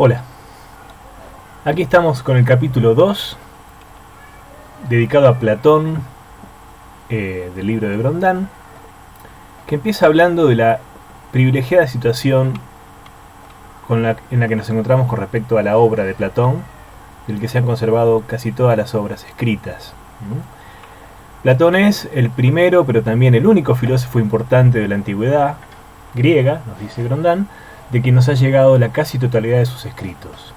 Hola, aquí estamos con el capítulo 2, dedicado a Platón, del libro de Grondán, que empieza hablando de la privilegiada situación en la que nos encontramos con respecto a la obra de Platón, del que se han conservado casi todas las obras escritas. Platón es el primero, pero también el único filósofo importante de la antigüedad griega, nos dice Grondán, de quien nos ha llegado la casi totalidad de sus escritos.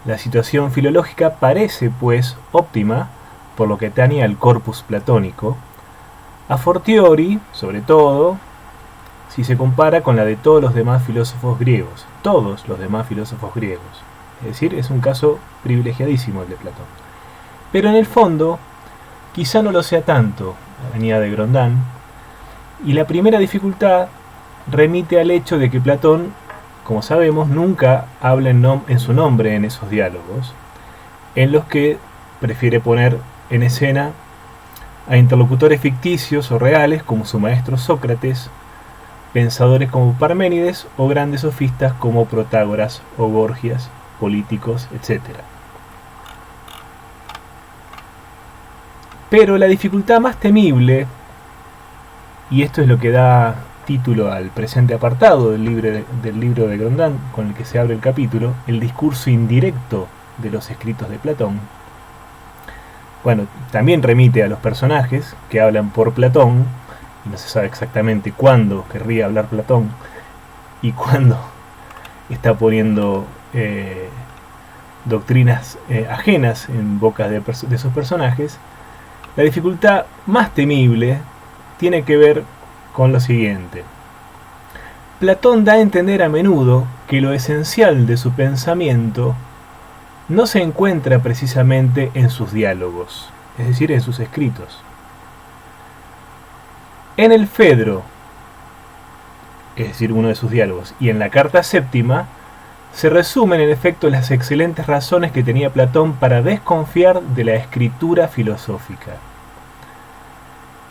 La situación filológica parece, pues, óptima, por lo que atañe al corpus platónico, a fortiori, sobre todo, si se compara con la de todos los demás filósofos griegos, es decir, es un caso privilegiadísimo el de Platón. Pero en el fondo, quizá no lo sea tanto, añade Grondán, y la primera dificultad remite al hecho de que Platón, como sabemos, nunca habla en su nombre en esos diálogos, en los que prefiere poner en escena a interlocutores ficticios o reales como su maestro Sócrates, pensadores como Parménides o grandes sofistas como Protágoras o Gorgias, políticos, etc. Pero la dificultad más temible, y esto es lo que da título al presente apartado del libro de Grondán con el que se abre el capítulo, el discurso indirecto de los escritos de Platón. Bueno, también remite a los personajes que hablan por Platón, y no se sabe exactamente cuándo querría hablar Platón y cuándo está poniendo doctrinas ajenas en boca de sus personajes. La dificultad más temible tiene que ver con lo siguiente. Platón da a entender a menudo que lo esencial de su pensamiento no se encuentra precisamente en sus diálogos, es decir, en sus escritos. En el Fedro, es decir, uno de sus diálogos, y en la Carta Séptima, se resumen en efecto las excelentes razones que tenía Platón para desconfiar de la escritura filosófica.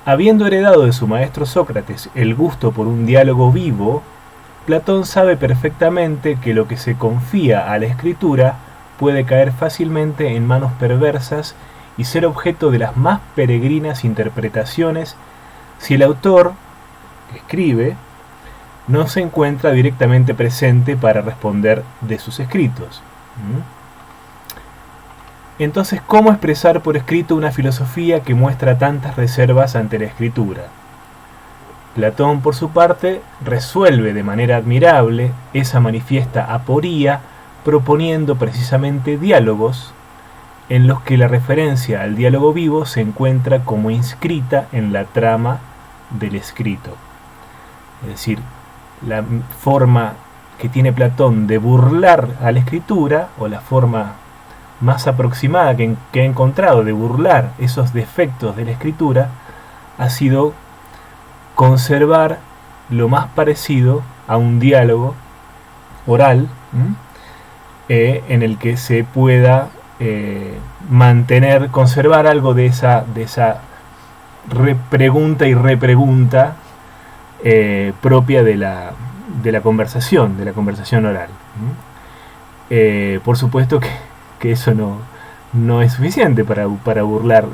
Habiendo heredado de su maestro Sócrates el gusto por un diálogo vivo, Platón sabe perfectamente que lo que se confía a la escritura puede caer fácilmente en manos perversas y ser objeto de las más peregrinas interpretaciones si el autor que escribe no se encuentra directamente presente para responder de sus escritos. Entonces, ¿cómo expresar por escrito una filosofía que muestra tantas reservas ante la escritura? Platón, por su parte, resuelve de manera admirable esa manifiesta aporía proponiendo precisamente diálogos en los que la referencia al diálogo vivo se encuentra como inscrita en la trama del escrito. Es decir, la forma que tiene Platón de burlar a la escritura, o la forma más aproximada que he encontrado de burlar esos defectos de la escritura, ha sido conservar lo más parecido a un diálogo oral, en el que se pueda conservar algo de esa pregunta y repregunta propia de la conversación oral. Por supuesto que eso no es suficiente para burlar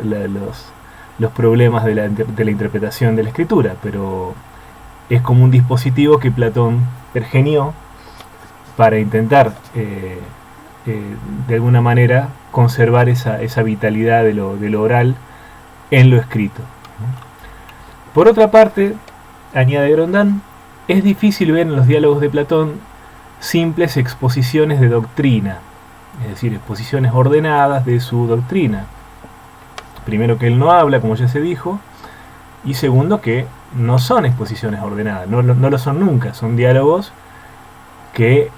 los problemas de la interpretación de la escritura, pero es como un dispositivo que Platón pergenió para intentar de alguna manera conservar esa vitalidad de lo oral en lo escrito. Por otra parte, añade Grondán, es difícil ver en los diálogos de Platón simples exposiciones de doctrina, es decir, exposiciones ordenadas de su doctrina. Primero, que él no habla, como ya se dijo, y segundo, que no son exposiciones ordenadas, no lo son nunca, son diálogos que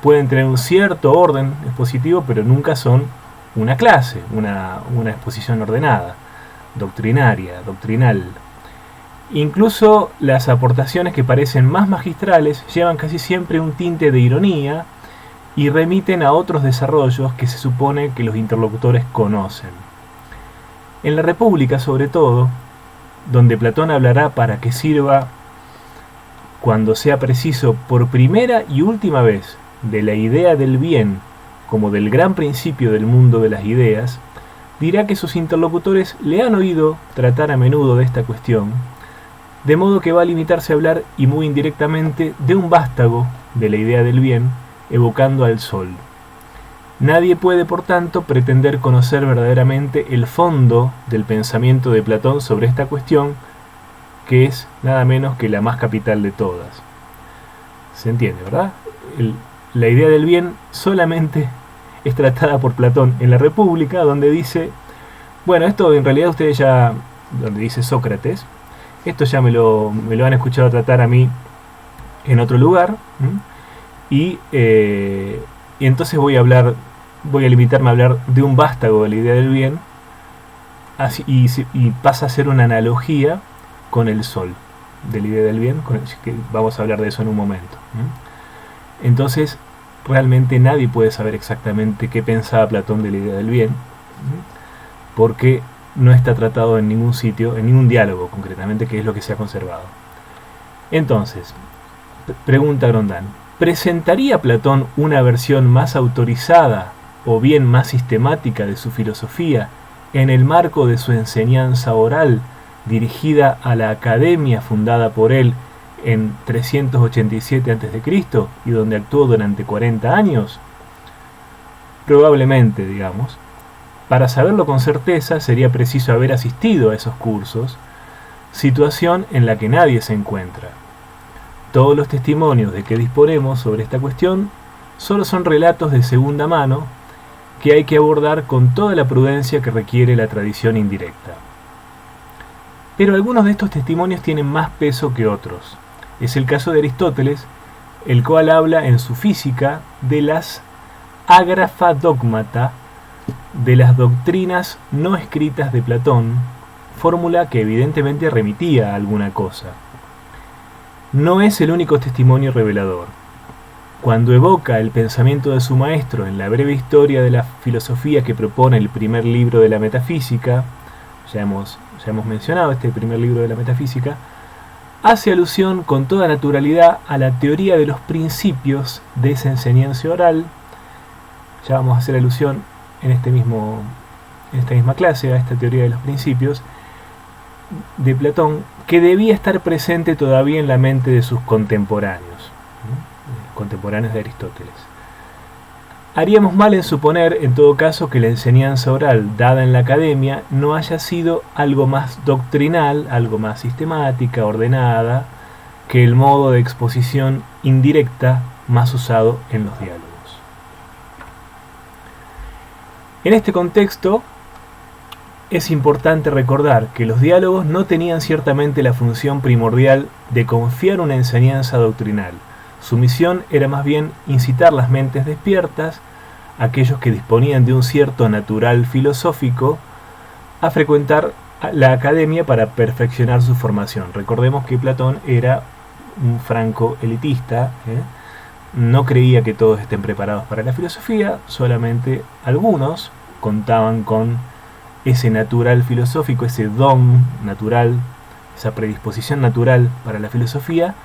pueden tener un cierto orden expositivo, pero nunca son una clase, una exposición ordenada, doctrinal. Incluso las aportaciones que parecen más magistrales llevan casi siempre un tinte de ironía y remiten a otros desarrollos que se supone que los interlocutores conocen. En la República, sobre todo, donde Platón hablará para que sirva cuando sea preciso por primera y última vez de la idea del bien como del gran principio del mundo de las ideas, dirá que sus interlocutores le han oído tratar a menudo de esta cuestión, de modo que va a limitarse a hablar, y muy indirectamente, de un vástago de la idea del bien, evocando al sol. Nadie puede, por tanto, pretender conocer verdaderamente el fondo del pensamiento de Platón sobre esta cuestión, que es nada menos que la más capital de todas. ¿Se entiende, verdad? La idea del bien solamente es tratada por Platón en la República, donde dice, bueno, esto en realidad ustedes ya, donde dice Sócrates, esto ya me lo han escuchado tratar a mí en otro lugar, y entonces voy a limitarme a hablar de un vástago de la idea del bien, así, y pasa a ser una analogía con el sol, de la idea del bien, que vamos a hablar de eso en un momento. Entonces, realmente nadie puede saber exactamente qué pensaba Platón de la idea del bien, porque no está tratado en ningún sitio, en ningún diálogo concretamente, que es lo que se ha conservado. Entonces, pregunta Grondán, ¿presentaría Platón una versión más autorizada o bien más sistemática de su filosofía en el marco de su enseñanza oral dirigida a la academia fundada por él en 387 a.C. y donde actuó durante 40 años? Probablemente, digamos. Para saberlo con certeza sería preciso haber asistido a esos cursos, situación en la que nadie se encuentra. Todos los testimonios de que disponemos sobre esta cuestión solo son relatos de segunda mano que hay que abordar con toda la prudencia que requiere la tradición indirecta. Pero algunos de estos testimonios tienen más peso que otros. Es el caso de Aristóteles, el cual habla en su Física de las ágrafa dogmata, de las doctrinas no escritas de Platón, fórmula que evidentemente remitía a alguna cosa. No es el único testimonio revelador. Cuando evoca el pensamiento de su maestro en la breve historia de la filosofía que propone el primer libro de la metafísica, ya hemos mencionado este primer libro de la metafísica, hace alusión con toda naturalidad a la teoría de los principios de esa enseñanza oral. Ya vamos a hacer alusión en esta misma clase a esta teoría de los principios de Platón, que debía estar presente todavía en la mente de sus contemporáneos de Aristóteles. Haríamos mal en suponer, en todo caso, que la enseñanza oral dada en la academia no haya sido algo más doctrinal, algo más sistemática, ordenada, que el modo de exposición indirecta más usado en los diálogos. En este contexto, es importante recordar que los diálogos no tenían ciertamente la función primordial de confiar una enseñanza doctrinal. Su misión era más bien incitar las mentes despiertas, aquellos que disponían de un cierto natural filosófico, a frecuentar la academia para perfeccionar su formación. Recordemos que Platón era un franco elitista, no creía que todos estén preparados para la filosofía, solamente algunos contaban con ese natural filosófico, ese don natural, esa predisposición natural para la filosofía.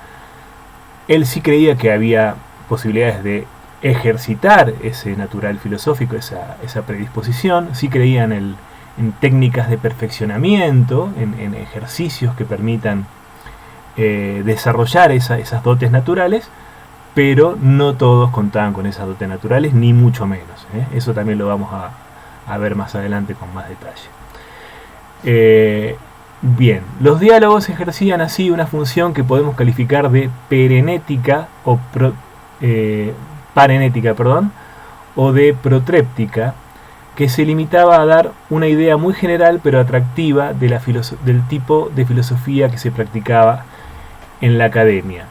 Él sí creía que había posibilidades de ejercitar ese natural filosófico, esa predisposición, sí creía en técnicas de perfeccionamiento, en ejercicios que permitan desarrollar esas dotes naturales, pero no todos contaban con esas dotes naturales, ni mucho menos. Eso también lo vamos a ver más adelante con más detalle. Bien, los diálogos ejercían así una función que podemos calificar de parenética o de protréptica, que se limitaba a dar una idea muy general pero atractiva del tipo de filosofía que se practicaba en la academia.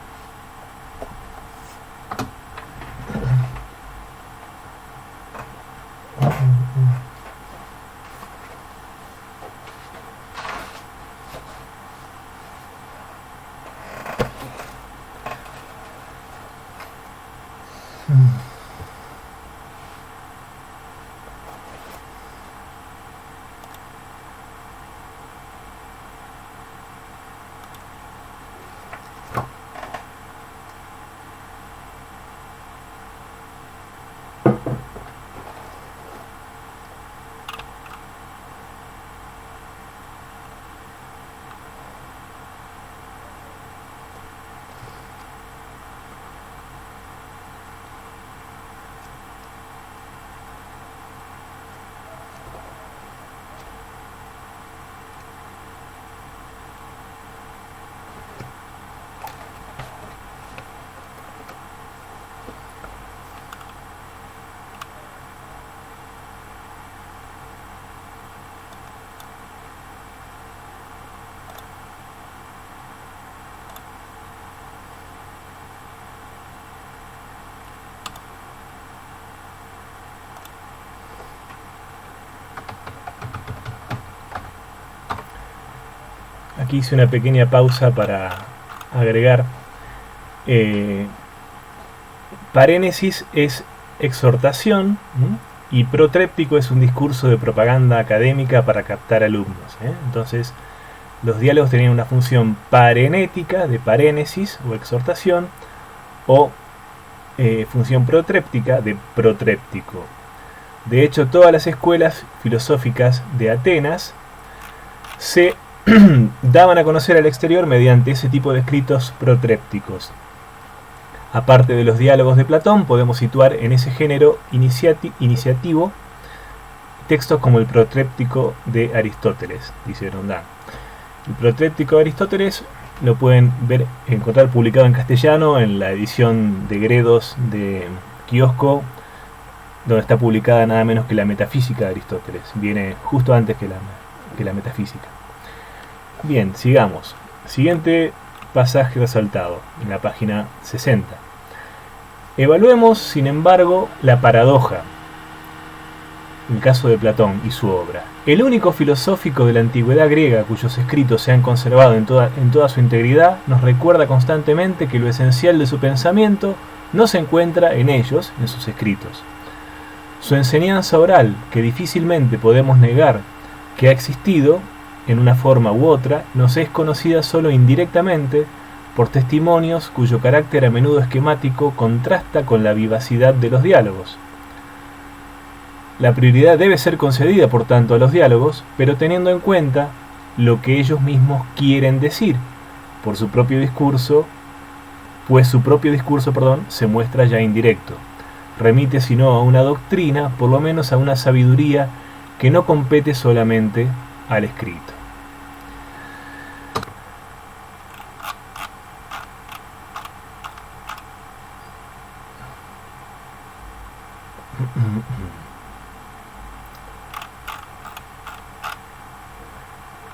aquí hice una pequeña pausa para agregar. Parénesis es exhortación, y protréptico es un discurso de propaganda académica para captar alumnos. Entonces, los diálogos tenían una función parenética de parénesis o exhortación, o función protréptica de protréptico. De hecho, todas las escuelas filosóficas de Atenas se daban a conocer al exterior mediante ese tipo de escritos protrépticos. Aparte de los diálogos de Platón, podemos situar en ese género iniciativo textos como el protréptico de Aristóteles, dice Grondin. El protréptico de Aristóteles lo pueden encontrar publicado en castellano en la edición de Gredos de Kiosco, donde está publicada nada menos que la Metafísica de Aristóteles. Viene justo antes que la Metafísica. Bien, sigamos. Siguiente pasaje resaltado, en la página 60. Evaluemos, sin embargo, la paradoja, en el caso de Platón y su obra. El único filosófico de la antigüedad griega cuyos escritos se han conservado en toda su integridad nos recuerda constantemente que lo esencial de su pensamiento no se encuentra en ellos, en sus escritos. Su enseñanza oral, que difícilmente podemos negar que ha existido, en una forma u otra, nos es conocida solo indirectamente por testimonios cuyo carácter a menudo esquemático contrasta con la vivacidad de los diálogos. La prioridad debe ser concedida, por tanto, a los diálogos, pero teniendo en cuenta lo que ellos mismos quieren decir, por su propio discurso, pues su propio discurso, se muestra ya indirecto. Remite, si no a una doctrina, por lo menos a una sabiduría que no compete solamente al escrito.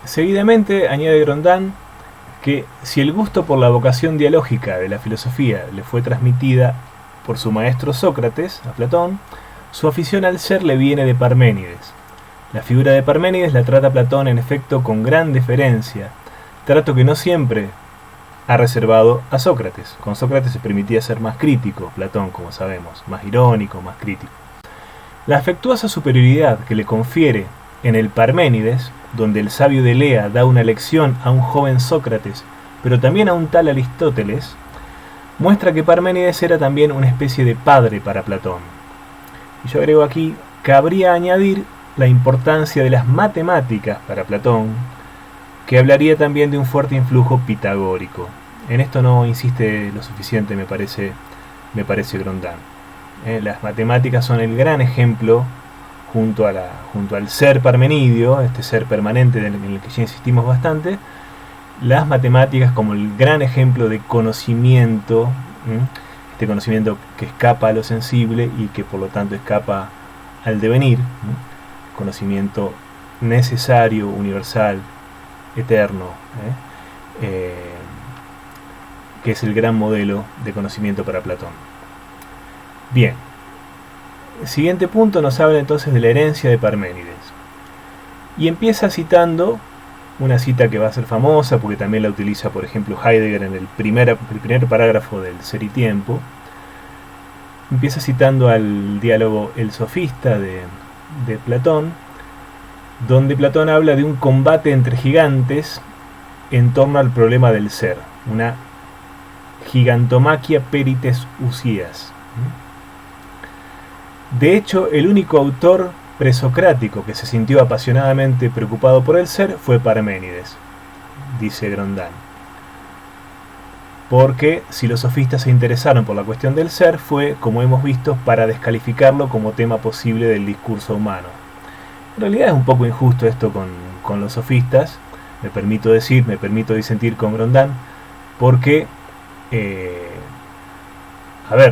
Seguidamente añade Grondin que si el gusto por la vocación dialógica de la filosofía le fue transmitida por su maestro Sócrates, a Platón, su afición al ser le viene de Parménides. La figura de Parménides la trata Platón en efecto con gran deferencia, trato que no siempre ha reservado a Sócrates. Con Sócrates se permitía ser más crítico, Platón, como sabemos, más irónico, más crítico. La afectuosa superioridad que le confiere en el Parménides, donde el sabio de Elea da una lección a un joven Sócrates, pero también a un tal Aristóteles, muestra que Parménides era también una especie de padre para Platón. Y yo agrego aquí, cabría añadir la importancia de las matemáticas para Platón, que hablaría también de un fuerte influjo pitagórico. En esto no insiste lo suficiente, me parece Grondin. Las matemáticas son el gran ejemplo, junto al ser parmenidio, este ser permanente en el que ya insistimos bastante, las matemáticas como el gran ejemplo de conocimiento, este conocimiento que escapa a lo sensible y que por lo tanto escapa al devenir, conocimiento necesario, universal, eterno, que es el gran modelo de conocimiento para Platón. Bien, el siguiente punto nos habla entonces de la herencia de Parménides. Y empieza citando una cita que va a ser famosa, porque también la utiliza, por ejemplo, Heidegger en el primer parágrafo del Ser y Tiempo. Empieza citando al diálogo El Sofista de Platón, donde Platón habla de un combate entre gigantes en torno al problema del ser, una gigantomaquia perites usías. De hecho, el único autor presocrático que se sintió apasionadamente preocupado por el ser fue Parménides, dice Grondin. Porque si los sofistas se interesaron por la cuestión del ser, fue, como hemos visto, para descalificarlo como tema posible del discurso humano. En realidad es un poco injusto esto con los sofistas, me permito disentir con Grondin, porque,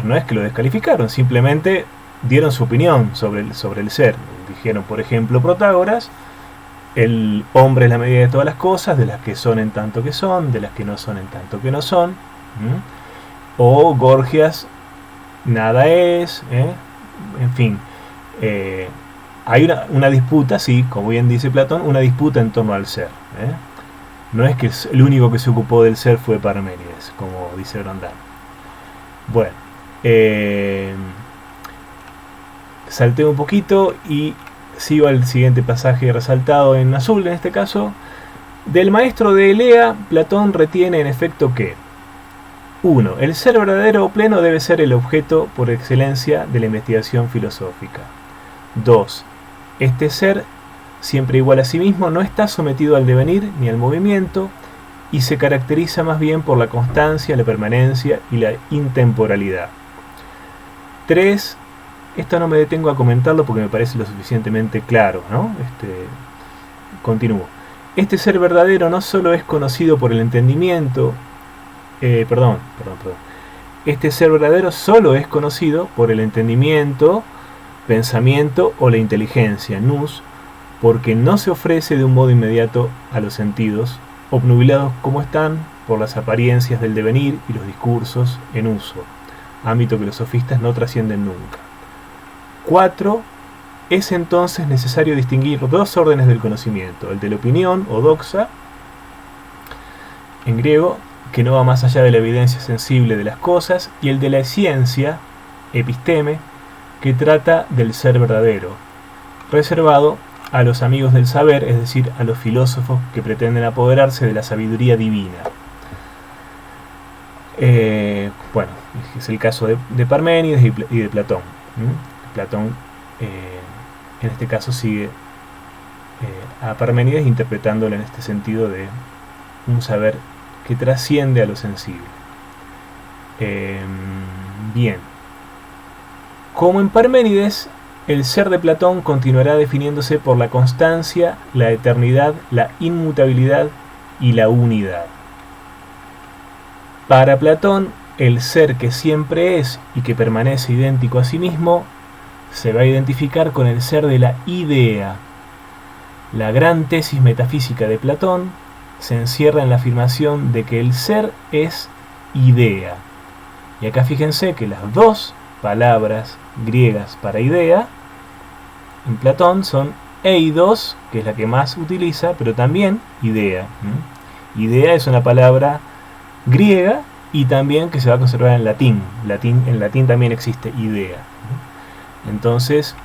no es que lo descalificaron, simplemente dieron su opinión sobre el ser. Dijeron, por ejemplo, Protágoras, el hombre es la medida de todas las cosas, de las que son en tanto que son, de las que no son en tanto que no son. O Gorgias, nada es. En fin, hay una disputa, sí, como bien dice Platón, una disputa en torno al ser. No es que el único que se ocupó del ser fue Parménides, como dice Grondin. Bueno, salteo un poquito y sigo al siguiente pasaje resaltado en azul, en este caso. Del maestro de Elea, Platón retiene en efecto que 1. El ser verdadero o pleno debe ser el objeto por excelencia de la investigación filosófica. 2. Este ser, siempre igual a sí mismo, no está sometido al devenir ni al movimiento y se caracteriza más bien por la constancia, la permanencia y la intemporalidad. 3. Esto no me detengo a comentarlo porque me parece lo suficientemente claro, ¿no? Continúo. Este ser verdadero no solo es conocido por el entendimiento, Este ser verdadero solo es conocido por el entendimiento, pensamiento o la inteligencia, nous, porque no se ofrece de un modo inmediato a los sentidos, obnubilados como están por las apariencias del devenir y los discursos en uso, ámbito que los sofistas no trascienden nunca. 4. Es entonces necesario distinguir dos órdenes del conocimiento, el de la opinión o doxa, en griego, que no va más allá de la evidencia sensible de las cosas, y el de la ciencia, episteme, que trata del ser verdadero, reservado a los amigos del saber, es decir, a los filósofos que pretenden apoderarse de la sabiduría divina. Bueno, es el caso de Parménides y de Platón. Platón, en este caso, sigue a Parménides interpretándolo en este sentido de un saber que trasciende a lo sensible. Bien. Como en Parménides, el ser de Platón continuará definiéndose por la constancia, la eternidad, la inmutabilidad y la unidad. Para Platón, el ser que siempre es y que permanece idéntico a sí mismo se va a identificar con el ser de la idea. La gran tesis metafísica de Platón se encierra en la afirmación de que el ser es idea. Y acá fíjense que las dos palabras griegas para idea en Platón son eidos, que es la que más utiliza, pero también idea. Idea es una palabra griega y también que se va a conservar en latín. En latín también existe idea. Entonces,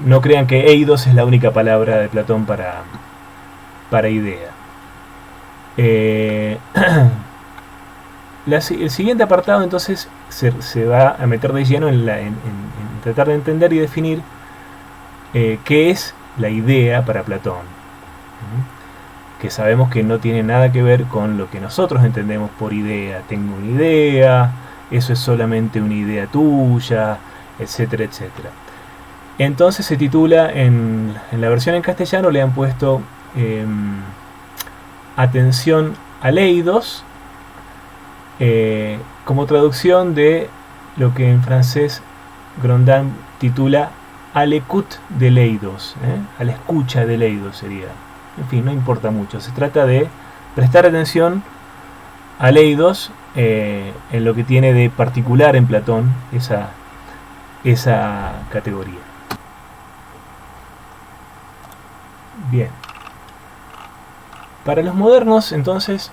no crean que eidos es la única palabra de Platón para idea. El siguiente apartado entonces se va a meter de lleno en tratar de entender y definir qué es la idea para Platón, que sabemos que no tiene nada que ver con lo que nosotros entendemos por idea. Tengo una idea, eso es solamente una idea tuya, etcétera, etcétera. Entonces se titula, en la versión en castellano le han puesto atención a eidos, como traducción de lo que en francés Grondin titula a l'écoute de l'eidos, a la escucha de eidos sería. En fin, no importa mucho, se trata de prestar atención a eidos en lo que tiene de particular en Platón esa categoría. Bien. Para los modernos, entonces,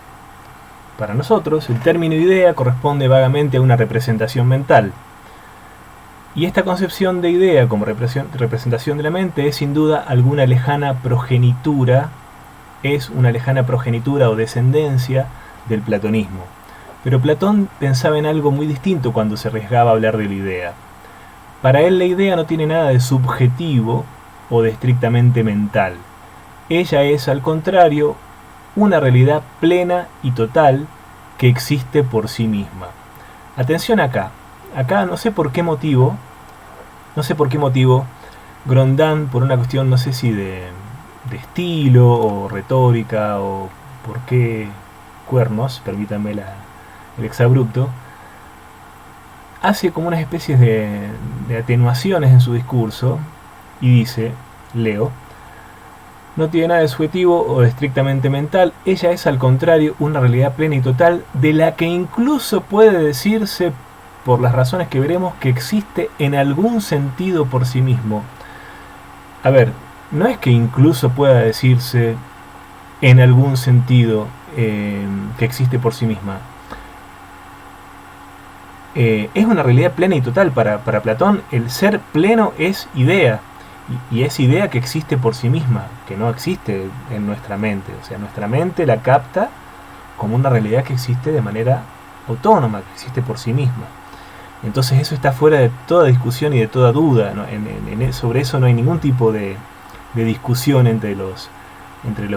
para nosotros, el término idea corresponde vagamente a una representación mental. Y esta concepción de idea como representación de la mente es sin duda alguna lejana progenitura, o descendencia del platonismo. Pero Platón pensaba en algo muy distinto cuando se arriesgaba a hablar de la idea. Para él la idea no tiene nada de subjetivo o de estrictamente mental. Ella es, al contrario, una realidad plena y total que existe por sí misma. Atención acá. Acá no sé por qué motivo, Grondin, por una cuestión no sé si de estilo o retórica o por qué cuernos, permítanme el exabrupto, hace como unas especies de atenuaciones en su discurso y dice, leo: no tiene nada de subjetivo o de estrictamente mental, ella es al contrario una realidad plena y total de la que incluso puede decirse, por las razones que veremos, que existe en algún sentido por sí mismo. A ver, no es que incluso pueda decirse en algún sentido que existe por sí misma. Es una realidad plena y total para Platón. El ser pleno es idea, y es idea que existe por sí misma, que no existe en nuestra mente. O sea, nuestra mente la capta como una realidad que existe de manera autónoma, que existe por sí misma. Entonces eso está fuera de toda discusión y de toda duda, ¿no? Sobre eso no hay ningún tipo de discusión entre los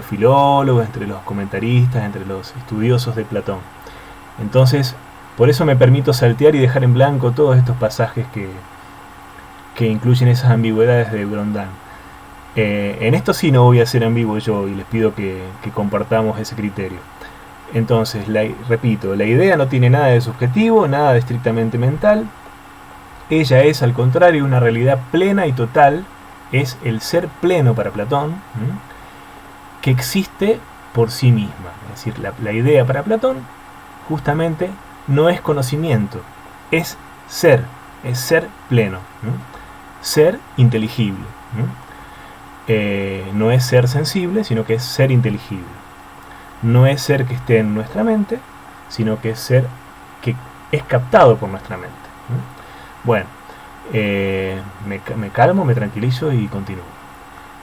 filólogos, entre los comentaristas, entre los estudiosos de Platón. Entonces, por eso me permito saltear y dejar en blanco todos estos pasajes que incluyen esas ambigüedades de Grondin. En esto sí no voy a ser ambiguo yo, y les pido que compartamos ese criterio. Entonces, repito, la idea no tiene nada de subjetivo, nada de estrictamente mental. Ella es, al contrario, una realidad plena y total. Es el ser pleno para Platón, que existe por sí misma. Es decir, la idea para Platón justamente no es conocimiento, es ser pleno, ser inteligible. No es ser sensible, sino que es ser inteligible. No es ser que esté en nuestra mente, sino que es ser que es captado por nuestra mente. Bueno, me calmo, me tranquilizo y continúo.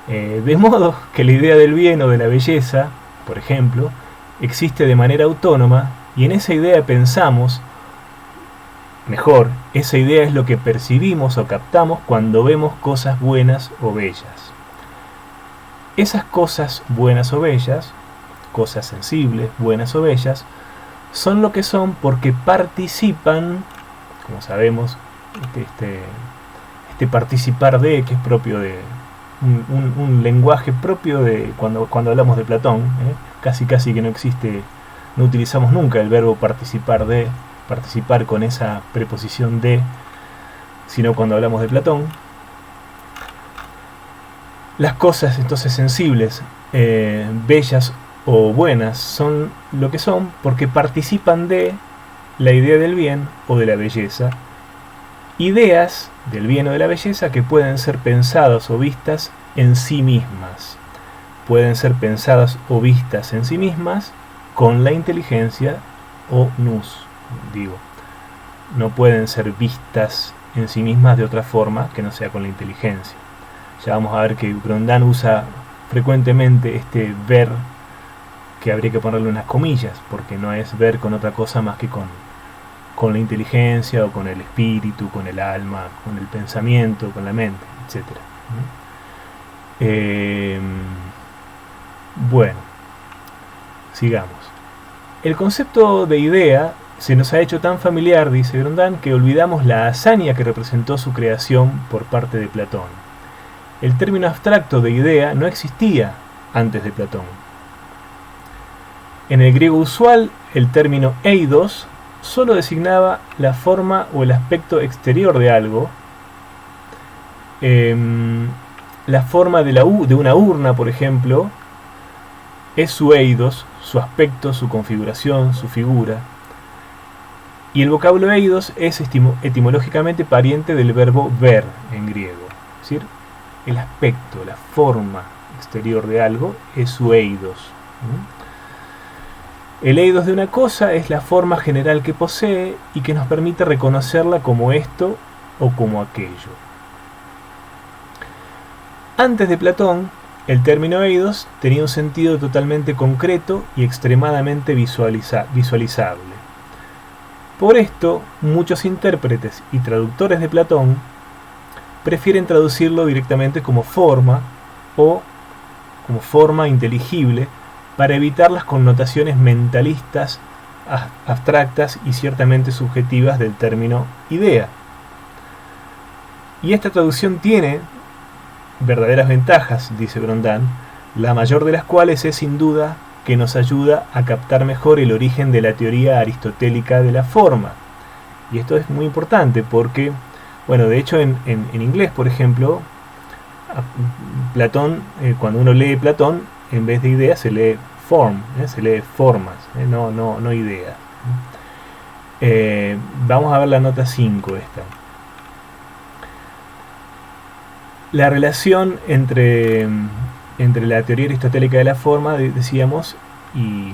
De modo que la idea del bien o de la belleza, por ejemplo, existe de manera autónoma, y en esa idea pensamos, mejor, esa idea es lo que percibimos o captamos cuando vemos cosas buenas o bellas. Esas cosas buenas o bellas, cosas sensibles, buenas o bellas, son lo que son porque participan, como sabemos, este participar de, que es propio de un lenguaje propio de cuando hablamos de Platón, casi que no existe, no utilizamos nunca el verbo participar con esa preposición de, sino cuando hablamos de Platón. Las cosas entonces sensibles, bellas o buenas son lo que son porque participan de la idea del bien o de la belleza, ideas del bien o de la belleza que pueden ser pensadas o vistas en sí mismas. Pueden ser pensadas o vistas en sí mismas con la inteligencia o nous, digo. No pueden ser vistas en sí mismas de otra forma que no sea con la inteligencia. Ya vamos a ver que Grondin usa frecuentemente este ver, que habría que ponerle unas comillas, porque no es ver con otra cosa más que con la inteligencia o con el espíritu, con el alma, con el pensamiento, con la mente, etc. Bueno, sigamos. El concepto de idea se nos ha hecho tan familiar, dice Grondin, que olvidamos la hazaña que representó su creación por parte de Platón. El término abstracto de idea no existía antes de Platón. En el griego usual, el término eidos solo designaba la forma o el aspecto exterior de algo. La forma de una urna, por ejemplo, es su eidos, su aspecto, su configuración, su figura. Y el vocablo eidos es etimológicamente pariente del verbo ver en griego. Es decir, el aspecto, la forma exterior de algo es su eidos. El eidos de una cosa es la forma general que posee y que nos permite reconocerla como esto o como aquello. Antes de Platón, el término eidos tenía un sentido totalmente concreto y extremadamente visualizable. Por esto, muchos intérpretes y traductores de Platón prefieren traducirlo directamente como forma o como forma inteligible, para evitar las connotaciones mentalistas, abstractas y ciertamente subjetivas del término idea. Y esta traducción tiene verdaderas ventajas, dice Grondin, la mayor de las cuales es sin duda que nos ayuda a captar mejor el origen de la teoría aristotélica de la forma. Y esto es muy importante porque, bueno, de hecho en inglés, por ejemplo, Platón, cuando uno lee Platón, en vez de idea se lee form, se lee formas, no idea. Vamos a ver la nota 5 esta. La relación entre entre la teoría aristotélica de la forma, decíamos, y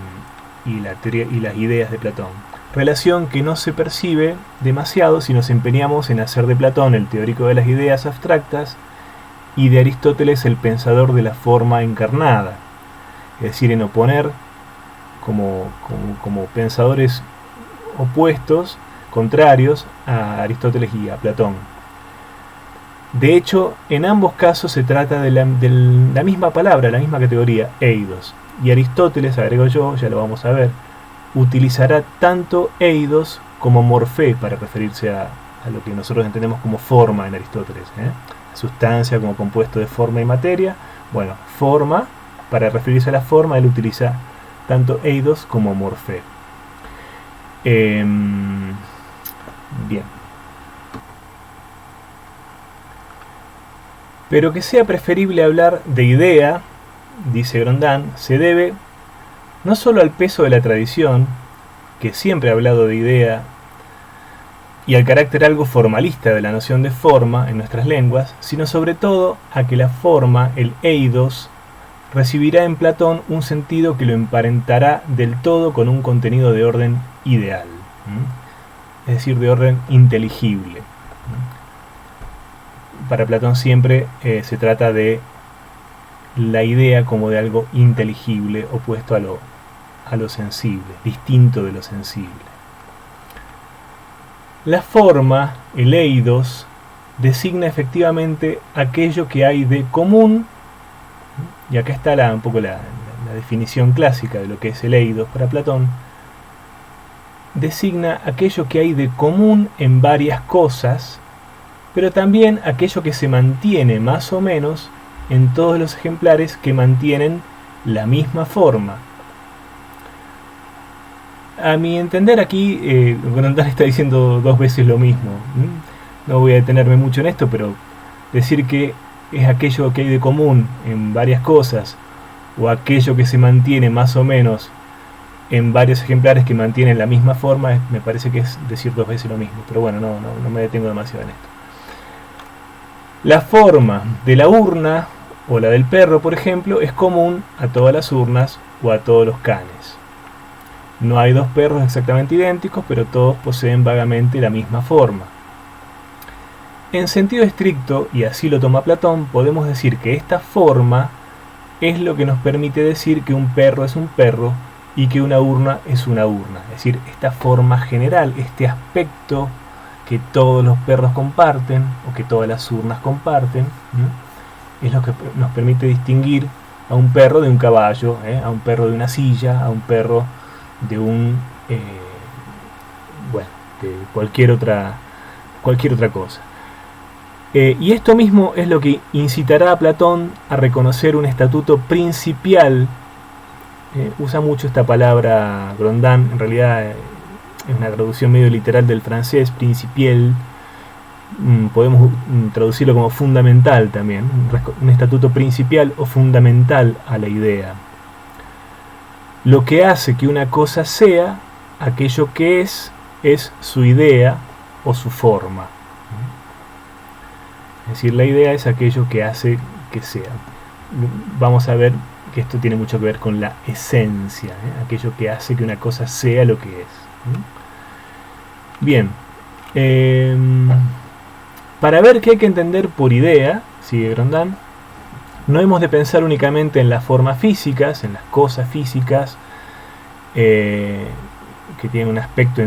la teoría y las ideas de Platón. Relación que no se percibe demasiado si nos empeñamos en hacer de Platón el teórico de las ideas abstractas y de Aristóteles el pensador de la forma encarnada, es decir, en oponer como pensadores opuestos, contrarios a Aristóteles y a Platón. De hecho, en ambos casos se trata de la misma palabra, la misma categoría, eidos. Y Aristóteles, agrego yo, ya lo vamos a ver, utilizará tanto eidos como morfé para referirse a lo que nosotros entendemos como forma en Aristóteles. Sustancia como compuesto de forma y materia. Bueno, forma, para referirse a la forma, él utiliza tanto eidos como morfé. Bien. Pero que sea preferible hablar de idea, dice Grondin, se debe no solo al peso de la tradición, que siempre ha hablado de idea, y al carácter algo formalista de la noción de forma en nuestras lenguas, sino sobre todo a que la forma, el eidos, recibirá en Platón un sentido que lo emparentará del todo con un contenido de orden ideal, es decir, de orden inteligible. Para Platón siempre se trata de la idea como de algo inteligible, opuesto a lo sensible, distinto de lo sensible. La forma, el eidos, designa efectivamente aquello que hay de común, y acá está un poco la definición clásica de lo que es el eidos para Platón. Designa aquello que hay de común en varias cosas, pero también aquello que se mantiene más o menos en todos los ejemplares que mantienen la misma forma. A mi entender aquí, Grondin está diciendo dos veces lo mismo. No voy a detenerme mucho en esto, pero decir que es aquello que hay de común en varias cosas, o aquello que se mantiene más o menos en varios ejemplares que mantienen la misma forma, me parece que es decir dos veces lo mismo. Pero bueno, no me detengo demasiado en esto. La forma de la urna o la del perro, por ejemplo, es común a todas las urnas o a todos los canes. No hay dos perros exactamente idénticos, pero todos poseen vagamente la misma forma. En sentido estricto, y así lo toma Platón, podemos decir que esta forma es lo que nos permite decir que un perro es un perro y que una urna es una urna. Es decir, esta forma general, este aspecto que todos los perros comparten o que todas las urnas comparten, es lo que nos permite distinguir a un perro de un caballo, a un perro de una silla, a un perro de de cualquier otra cosa. Y esto mismo es lo que incitará a Platón a reconocer un estatuto principial. Usa mucho esta palabra Grondin, en realidad es una traducción medio literal del francés, principiel. Podemos traducirlo como fundamental también, un estatuto principial o fundamental a la idea. Lo que hace que una cosa sea aquello que es su idea o su forma. Es decir, la idea es aquello que hace que sea. Vamos a ver que esto tiene mucho que ver con la esencia, aquello que hace que una cosa sea lo que es. Bien, para ver qué hay que entender por idea, sigue Grondin, no hemos de pensar únicamente en las formas físicas, en las cosas físicas, que tienen un aspecto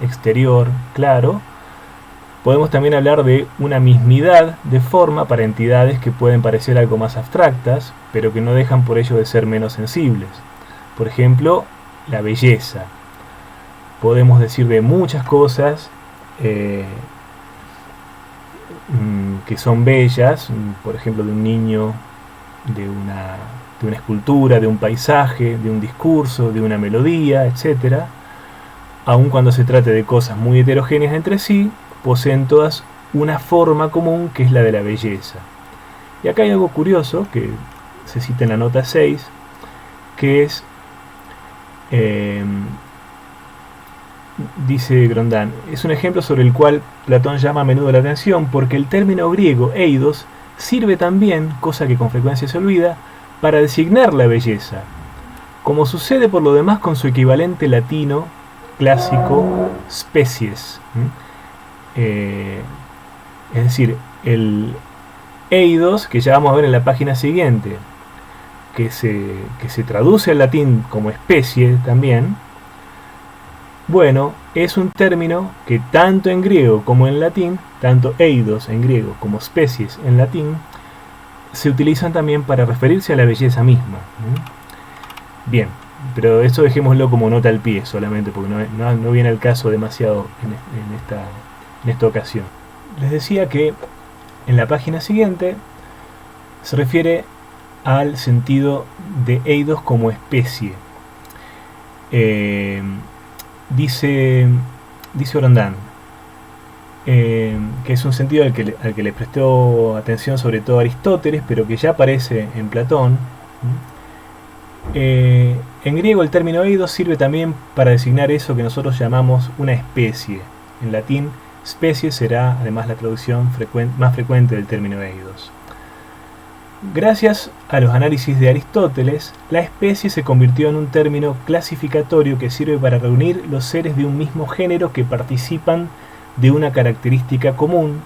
exterior claro. Podemos también hablar de una mismidad de forma para entidades que pueden parecer algo más abstractas, pero que no dejan por ello de ser menos sensibles. Por ejemplo, la belleza. Podemos decir de muchas cosas que son bellas, por ejemplo, de un niño, de una escultura, de un paisaje, de un discurso, de una melodía, etc. Aun cuando se trate de cosas muy heterogéneas entre sí, poseen todas una forma común que es la de la belleza. Y acá hay algo curioso que se cita en la nota 6, que es, dice Grondin, es un ejemplo sobre el cual Platón llama a menudo la atención porque el término griego eidos sirve también, cosa que con frecuencia se olvida, para designar la belleza, como sucede por lo demás con su equivalente latino clásico species. Es decir, el eidos, que ya vamos a ver en la página siguiente, que se traduce al latín como especie también, bueno, es un término que tanto en griego como en latín, tanto eidos en griego como especies en latín, se utilizan también para referirse a la belleza misma. Bien, pero eso dejémoslo como nota al pie solamente, porque no viene al caso demasiado en esta ocasión. Les decía que en la página siguiente se refiere al sentido de eidos como especie. Dice Orondán, que es un sentido al que le prestó atención sobre todo Aristóteles, pero que ya aparece en Platón. En griego el término eidos sirve también para designar eso que nosotros llamamos una especie. En latín, especie será además la traducción más frecuente del término eidos. Gracias a los análisis de Aristóteles, la especie se convirtió en un término clasificatorio que sirve para reunir los seres de un mismo género que participan de una característica común,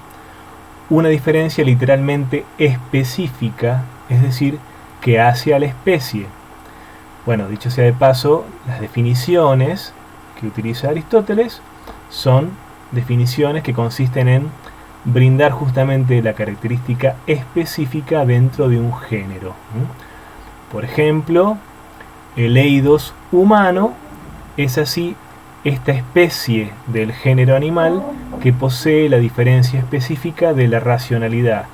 una diferencia literalmente específica, es decir, que hace a la especie. Bueno, dicho sea de paso, las definiciones que utiliza Aristóteles son definiciones que consisten en brindar justamente la característica específica dentro de un género. Por ejemplo, el eidos humano es así esta especie del género animal que posee la diferencia específica de la racionalidad,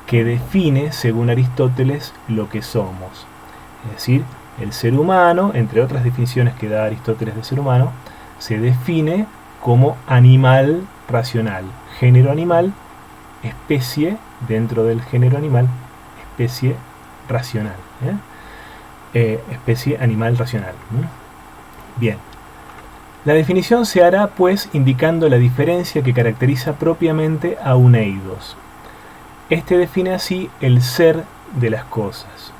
que define, según Aristóteles, lo que somos. Es decir, el ser humano, entre otras definiciones que da Aristóteles de ser humano, se define como animal racional. Género animal, especie dentro del género animal, especie racional. Especie animal racional. Bien. La definición se hará, pues, indicando la diferencia que caracteriza propiamente a un eidos. Este define así el ser de las cosas.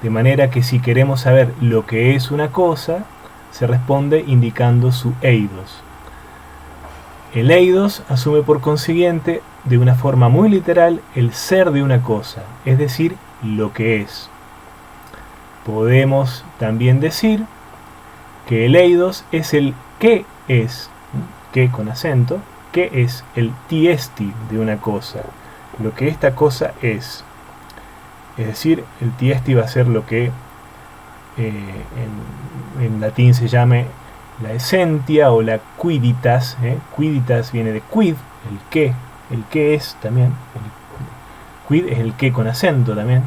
De manera que si queremos saber lo que es una cosa, se responde indicando su eidos. El eidos asume por consiguiente, de una forma muy literal, el ser de una cosa, es decir, lo que es. Podemos también decir que el eidos es el que es, que con acento, que es el tiesti de una cosa, lo que esta cosa es. Es decir, el tiesti va a ser lo que en latín se llame la essentia o la quiditas. Quiditas viene de quid, el que es también. Quid es el que con acento también.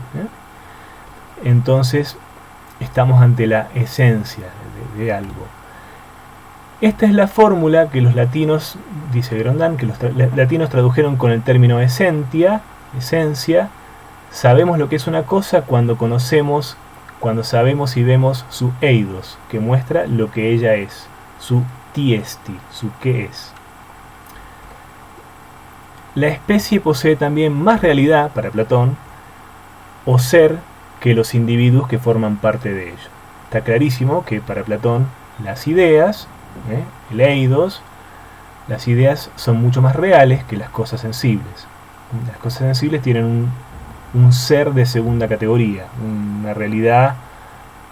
Entonces, estamos ante la esencia de algo. Esta es la fórmula que los latinos, dice Grondán, que los latinos tradujeron con el término esencia. Sabemos lo que es una cosa cuando sabemos y vemos su eidos, que muestra lo que ella es, su tiesti, su qué es. La especie posee también más realidad, para Platón, o ser, que los individuos que forman parte de ello. Está clarísimo que para Platón las ideas, el eidos, las ideas son mucho más reales que las cosas sensibles. Las cosas sensibles tienen un ser de segunda categoría, una realidad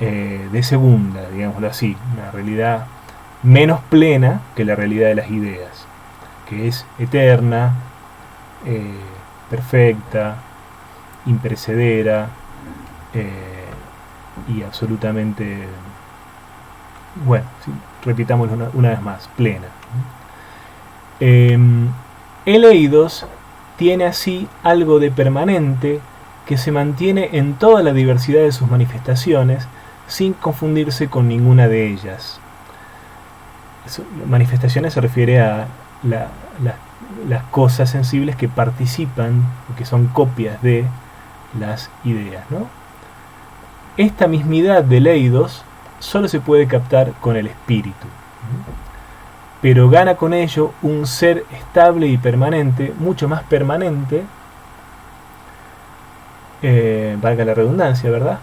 de segunda, digámoslo así, una realidad menos plena que la realidad de las ideas, que es eterna, perfecta, imperecedera y absolutamente, bueno, sí, repitámoslo una vez más, plena. El eidos tiene así algo de permanente que se mantiene en toda la diversidad de sus manifestaciones sin confundirse con ninguna de ellas. Manifestaciones se refiere a las cosas sensibles que participan o que son copias de las ideas, ¿no? Esta mismidad del eidos solo se puede captar con el espíritu, pero gana con ello un ser estable y permanente, mucho más permanente valga la redundancia, ¿verdad?,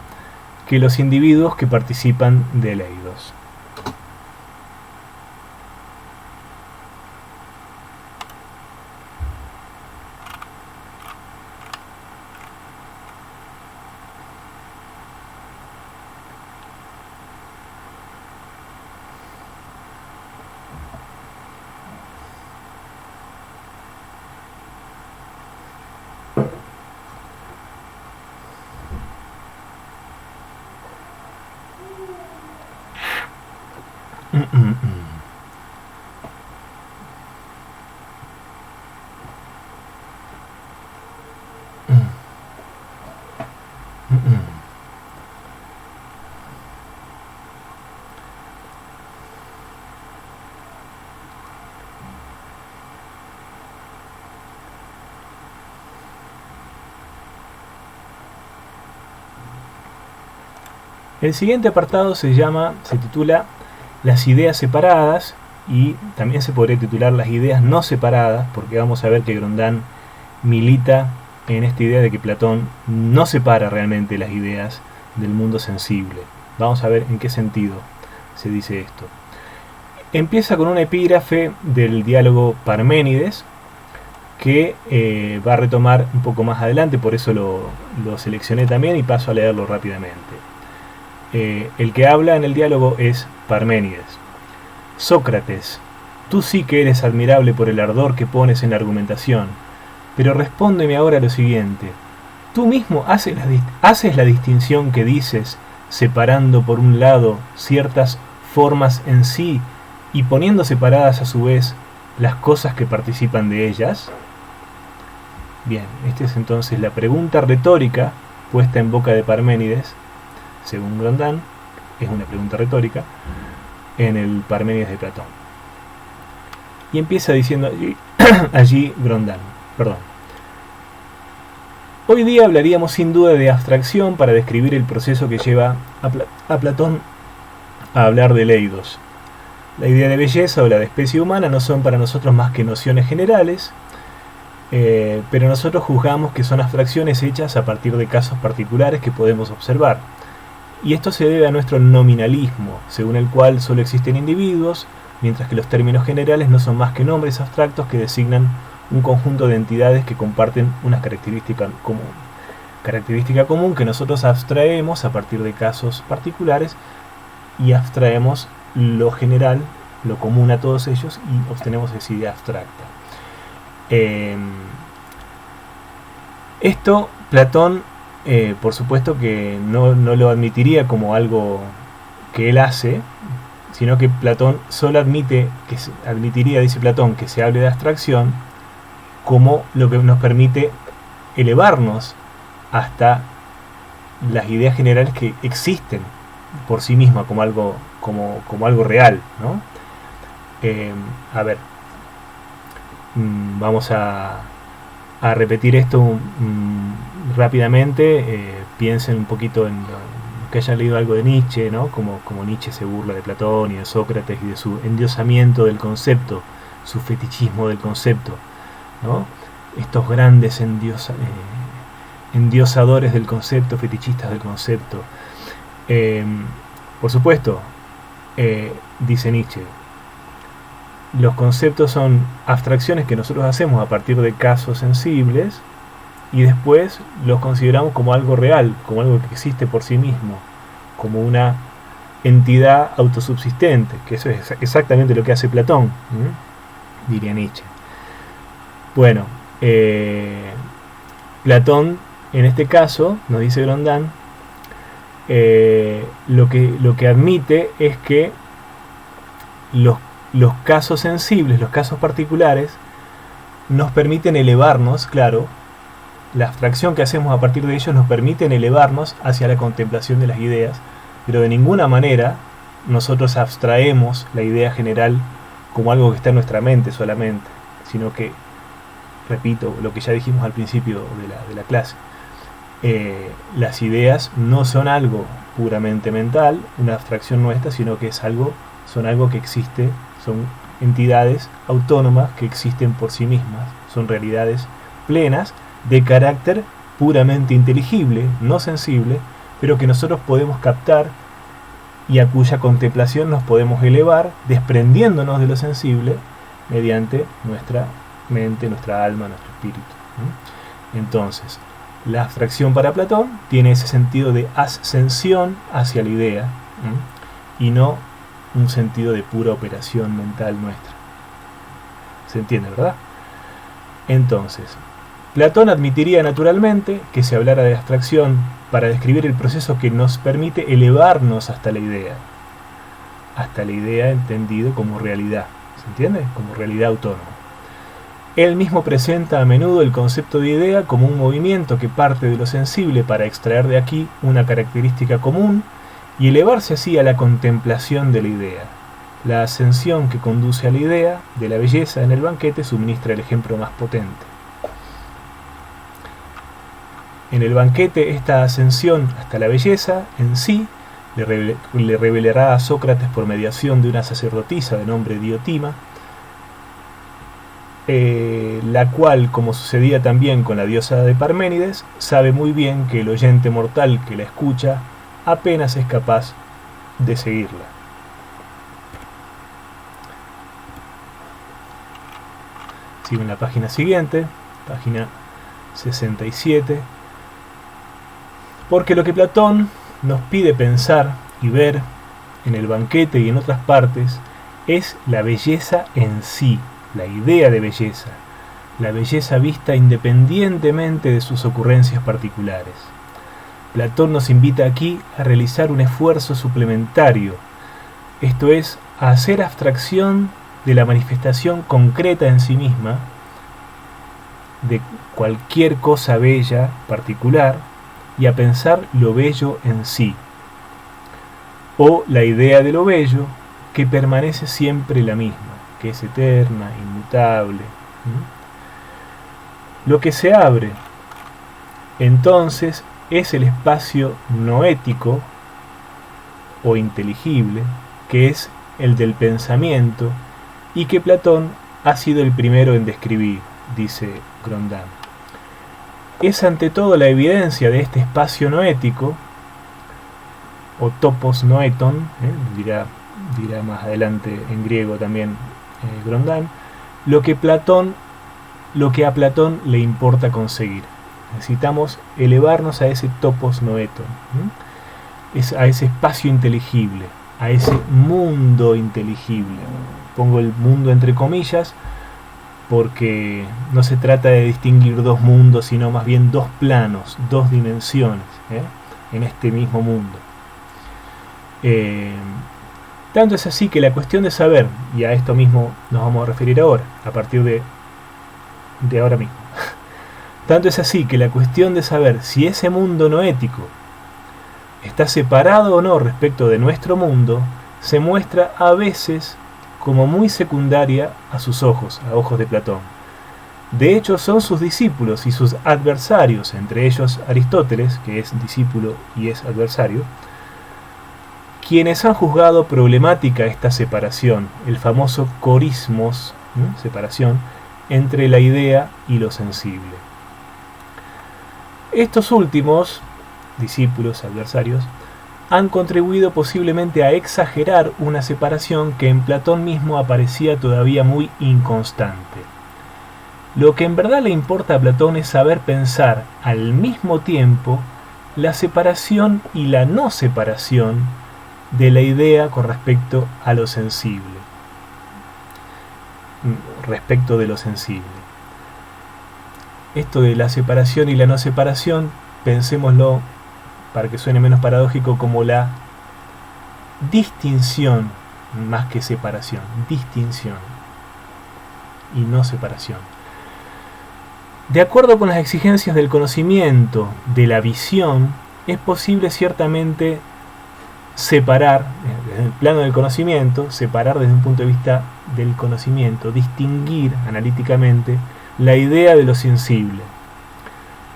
que los individuos que participan del eidos. El siguiente apartado se titula Las ideas separadas, y también se podría titular Las ideas no separadas, porque vamos a ver que Grondin milita en esta idea de que Platón no separa realmente las ideas del mundo sensible. Vamos a ver en qué sentido se dice esto. Empieza con un epígrafe del diálogo Parménides, que va a retomar un poco más adelante, por eso lo seleccioné también y paso a leerlo rápidamente. El que habla en el diálogo es Parménides. Sócrates, tú sí que eres admirable por el ardor que pones en la argumentación, pero respóndeme ahora lo siguiente. Tú mismo haces la distinción que dices, separando por un lado ciertas formas en sí y poniendo separadas a su vez las cosas que participan de ellas. Bien, esta es entonces la pregunta retórica puesta en boca de Parménides, según Grondin, es una pregunta retórica, en el Parménides de Platón. Y empieza diciendo allí Grondin, perdón. Hoy día hablaríamos sin duda de abstracción para describir el proceso que lleva a Platón a hablar del eidos. La idea de belleza o la de especie humana no son para nosotros más que nociones generales, pero nosotros juzgamos que son abstracciones hechas a partir de casos particulares que podemos observar. Y esto se debe a nuestro nominalismo, según el cual solo existen individuos, mientras que los términos generales no son más que nombres abstractos que designan un conjunto de entidades que comparten una característica común que nosotros abstraemos a partir de casos particulares y abstraemos lo general, lo común a todos ellos, y obtenemos esa idea abstracta. Esto Platón por supuesto que no lo admitiría como algo que él hace, sino que Platón solo admitiría, dice Platón, que se hable de abstracción como lo que nos permite elevarnos hasta las ideas generales que existen por sí mismas como algo real, ¿no? A ver, vamos a repetir esto rápidamente. Piensen un poquito en que hayan leído algo de Nietzsche, ¿no? Como Nietzsche se burla de Platón y de Sócrates y de su endiosamiento del concepto, su fetichismo del concepto, ¿no? Estos grandes endiosadores del concepto, fetichistas del concepto. Por supuesto, dice Nietzsche, los conceptos son abstracciones que nosotros hacemos a partir de casos sensibles y después los consideramos como algo real, como algo que existe por sí mismo, como una entidad autosubsistente, que eso es exactamente lo que hace Platón, diría Nietzsche. Bueno, Platón en este caso, nos dice Grondin, lo que admite es que los casos sensibles, los casos particulares, nos permiten elevarnos, claro, la abstracción que hacemos a partir de ellos nos permiten elevarnos hacia la contemplación de las ideas, pero de ninguna manera nosotros abstraemos la idea general como algo que está en nuestra mente solamente, sino que, repito, lo que ya dijimos al principio de la clase, las ideas no son algo puramente mental, una abstracción nuestra, sino que son algo que existe, son entidades autónomas que existen por sí mismas, son realidades plenas de carácter puramente inteligible, no sensible, pero que nosotros podemos captar y a cuya contemplación nos podemos elevar, desprendiéndonos de lo sensible mediante nuestra mente, nuestra alma, nuestro espíritu. Entonces, la abstracción para Platón tiene ese sentido de ascensión hacia la idea, y no un sentido de pura operación mental nuestra. ¿Se entiende, verdad? Entonces, Platón admitiría naturalmente que se hablara de abstracción para describir el proceso que nos permite elevarnos hasta la idea entendido como realidad, ¿se entiende? Como realidad autónoma. Él mismo presenta a menudo el concepto de idea como un movimiento que parte de lo sensible para extraer de aquí una característica común y elevarse así a la contemplación de la idea. La ascensión que conduce a la idea de la belleza en el banquete suministra el ejemplo más potente. En el banquete, esta ascensión hasta la belleza en sí le revelará a Sócrates por mediación de una sacerdotisa de nombre Diotima, la cual, como sucedía también con la diosa de Parménides, sabe muy bien que el oyente mortal que la escucha apenas es capaz de seguirla. Sigo en la página siguiente, página 67. Porque lo que Platón nos pide pensar y ver en el banquete y en otras partes es la belleza en sí, la idea de belleza, la belleza vista independientemente de sus ocurrencias particulares. Platón nos invita aquí a realizar un esfuerzo suplementario, esto es, a hacer abstracción de la manifestación concreta en sí misma de cualquier cosa bella particular y a pensar lo bello en sí, o la idea de lo bello que permanece siempre la misma, que es eterna, inmutable. Lo que se abre entonces es el espacio noético o inteligible, que es el del pensamiento y que Platón ha sido el primero en describir, dice Grondin. Es ante todo la evidencia de este espacio noético, o topos noeton, dirá más adelante en griego también Grondin, lo que a Platón le importa conseguir. Necesitamos elevarnos a ese topos noeton, a ese espacio inteligible, a ese mundo inteligible. Pongo el mundo entre comillas, porque no se trata de distinguir dos mundos, sino más bien dos planos, dos dimensiones, en este mismo mundo. Tanto es así que la cuestión de saber, y a esto mismo nos vamos a referir ahora, a partir de ahora mismo, tanto es así que la cuestión de saber si ese mundo noético está separado o no respecto de nuestro mundo, se muestra a veces como muy secundaria a sus ojos, a ojos de Platón. De hecho, son sus discípulos y sus adversarios, entre ellos Aristóteles, que es discípulo y es adversario, quienes han juzgado problemática esta separación, el famoso corismos, separación, entre la idea y lo sensible. Estos últimos, discípulos, adversarios, han contribuido posiblemente a exagerar una separación que en Platón mismo aparecía todavía muy inconstante. Lo que en verdad le importa a Platón es saber pensar al mismo tiempo la separación y la no separación de la idea con respecto a lo sensible. Respecto de lo sensible. Esto de la separación y la no separación, pensémoslo para que suene menos paradójico como la distinción más que separación, distinción y no separación. De acuerdo con las exigencias del conocimiento, de la visión, es posible ciertamente separar, desde el plano del conocimiento, separar desde un punto de vista del conocimiento, distinguir analíticamente la idea de lo sensible.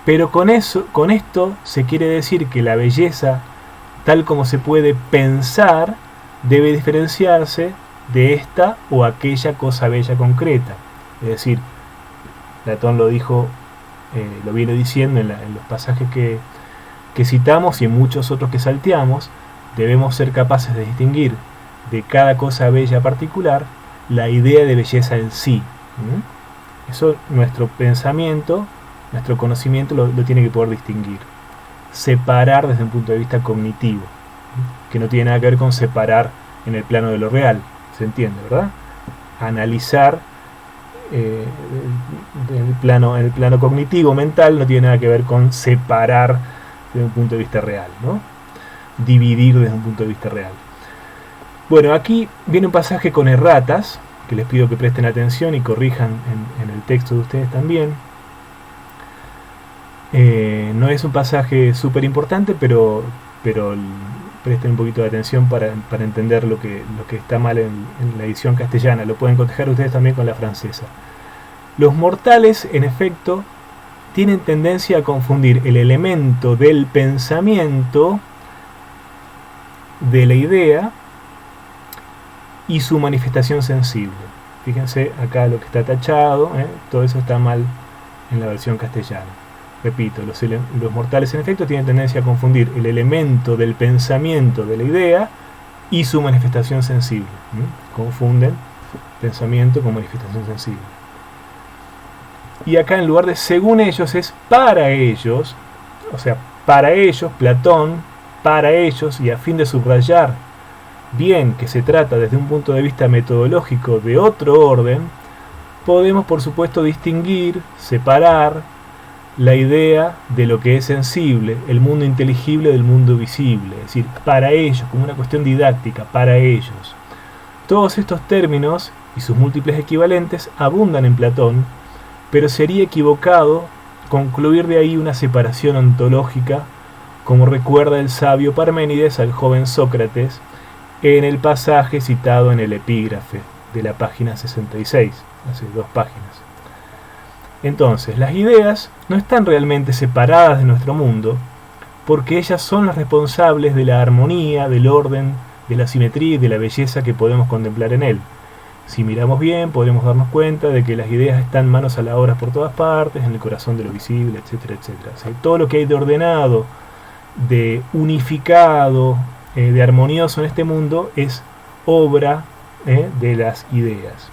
Pero con esto se quiere decir que la belleza, tal como se puede pensar, debe diferenciarse de esta o aquella cosa bella concreta. Es decir, Platón lo dijo lo viene diciendo en los pasajes que citamos y en muchos otros que salteamos. Debemos ser capaces de distinguir de cada cosa bella particular la idea de belleza en sí. Eso nuestro pensamiento, nuestro conocimiento lo tiene que poder distinguir. Separar desde un punto de vista cognitivo, que no tiene nada que ver con separar en el plano de lo real, ¿se entiende, verdad? Analizar en el plano cognitivo, mental, no tiene nada que ver con separar desde un punto de vista real, ¿no? Dividir desde un punto de vista real. Bueno, aquí viene un pasaje con erratas, que les pido que presten atención y corrijan en el texto de ustedes también. No es un pasaje súper importante, pero presten un poquito de atención para entender lo que está mal en la edición castellana. Lo pueden cotejar ustedes también con la francesa. Los mortales, en efecto, tienen tendencia a confundir el elemento del pensamiento, de la idea, y su manifestación sensible. Fíjense acá lo que está tachado, todo eso está mal en la versión castellana. Repito, los mortales en efecto tienen tendencia a confundir el elemento del pensamiento, de la idea, y su manifestación sensible. Confunden pensamiento con manifestación sensible. Y acá en lugar de según ellos es para ellos, o sea, para ellos, Platón, para ellos, y a fin de subrayar bien que se trata desde un punto de vista metodológico de otro orden, podemos por supuesto distinguir, separar la idea de lo que es sensible, el mundo inteligible del mundo visible, es decir, para ellos, como una cuestión didáctica, para ellos. Todos estos términos y sus múltiples equivalentes abundan en Platón, pero sería equivocado concluir de ahí una separación ontológica, como recuerda el sabio Parménides al joven Sócrates en el pasaje citado en el epígrafe de la página 66, hace 2 páginas. Entonces, las ideas no están realmente separadas de nuestro mundo, porque ellas son las responsables de la armonía, del orden, de la simetría y de la belleza que podemos contemplar en él. Si miramos bien, podremos darnos cuenta de que las ideas están manos a la obra por todas partes, en el corazón de lo visible, etcétera, etcétera. O sea, todo lo que hay de ordenado, de unificado, de armonioso en este mundo es obra de las ideas.